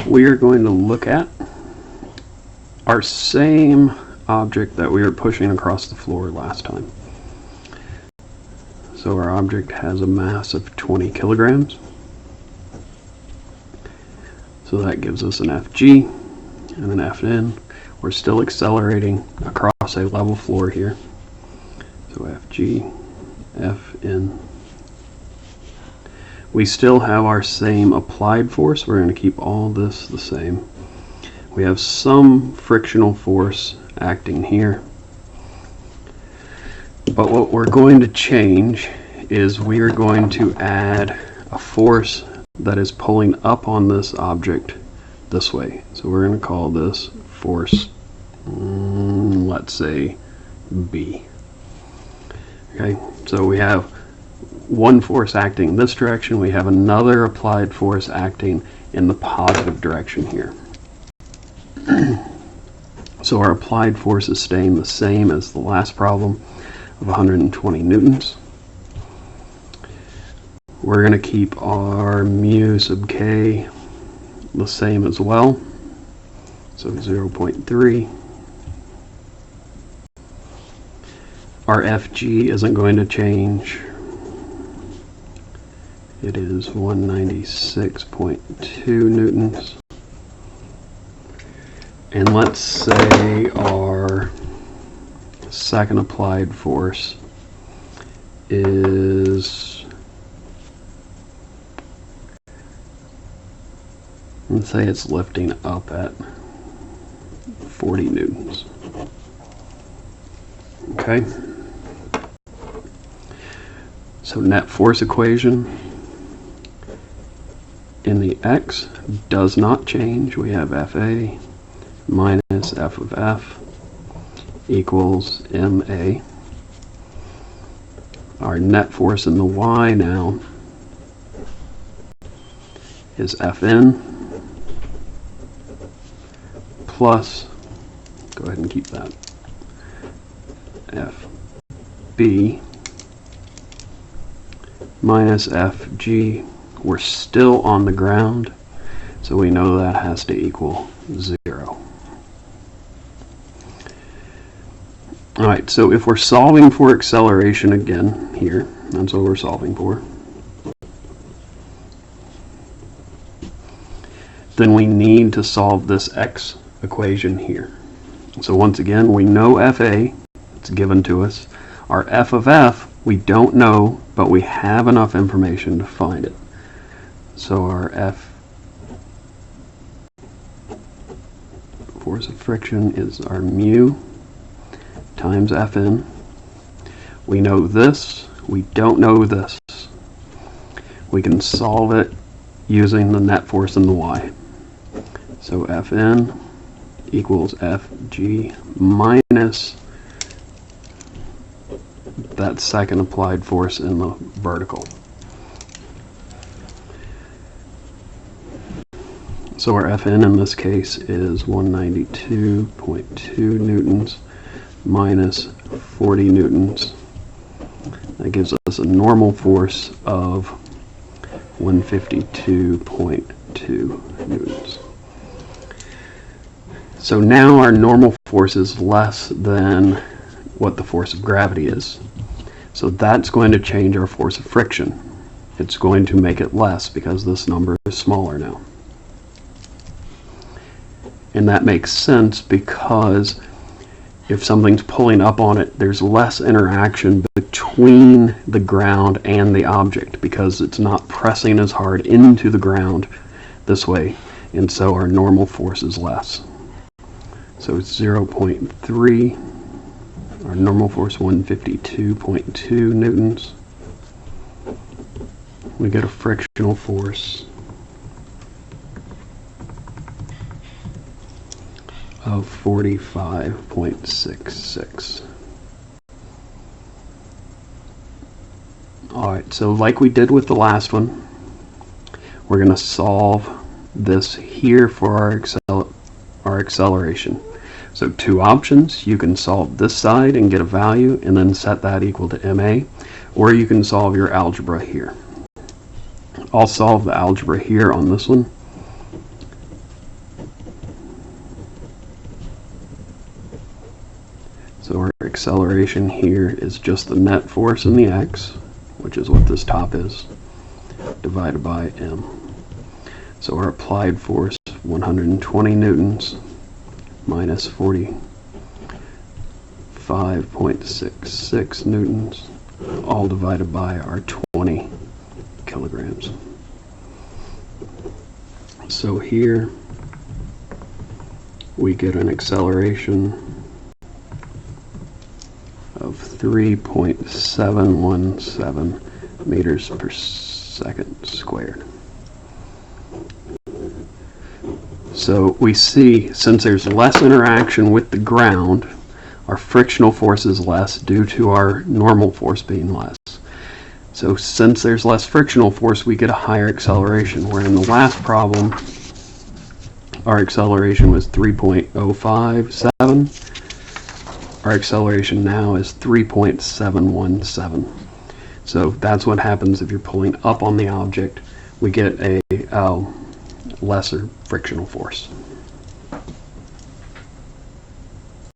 we are going to look at our same object that we were pushing across the floor last time. So our object has a mass of 20 kilograms. So that gives us an FG and an Fn. We're still accelerating across a level floor here. So Fg, Fn. We still have our same applied force. We're going to keep all this the same. We have some frictional force acting here. But what we're going to change is we are going to add a force that is pulling up on this object this way. So we're going to call this force, let's say B. Okay, so we have one force acting in this direction. We have another applied force acting in the positive direction here. So our applied force is staying the same as the last problem of 120 newtons. We're going to keep our mu sub k the same as well, so 0.3. Our Fg isn't going to change. It is 196.2 newtons. And let's say our second applied force is, let's say it's lifting up at 40 newtons. Okay. So net force equation in the x does not change. We have Fa minus F of F equals Ma. Our net force in the y now is Fn plus, go ahead and keep that, Fb minus Fg. We're still on the ground, so we know that has to equal 0. Alright, so if we're solving for acceleration again here, that's what we're solving for, then we need to solve this x equation here. So once again, we know Fa, it's given to us. Our F of F, we don't know, but we have enough information to find it. So our F, force of friction, is our mu times Fn. We know this, we don't know this. We can solve it using the net force in the y. So Fn equals Fg minus that second applied force in the vertical. So our Fn in this case is 192.2 newtons minus 40 newtons. That gives us a normal force of 152.2 newtons. So now our normal force is less than what the force of gravity is. So that's going to change our force of friction. It's going to make it less because this number is smaller now. And that makes sense because if something's pulling up on it, there's less interaction between the ground and the object because it's not pressing as hard into the ground this way, and so our normal force is less. So it's 0.3, our normal force 152.2 newtons. We get a frictional force of 45.66. Alright, so like we did with the last one, we're going to solve this here for our acceleration. So two options: you can solve this side and get a value and then set that equal to ma, or you can solve your algebra here. I'll solve the algebra here on this one. So our acceleration here is just the net force in the x, which is what this top is, divided by m. So our applied force, 120 newtons minus 45.66 newtons, all divided by our 20 kilograms. So here we get an acceleration of 3.717 meters per second squared. So we see, since there's less interaction with the ground, our frictional force is less due to our normal force being less. So since there's less frictional force, we get a higher acceleration, where in the last problem, our acceleration was 3.057. Our acceleration now is 3.717. So that's what happens if you're pulling up on the object. We get a lesser frictional force.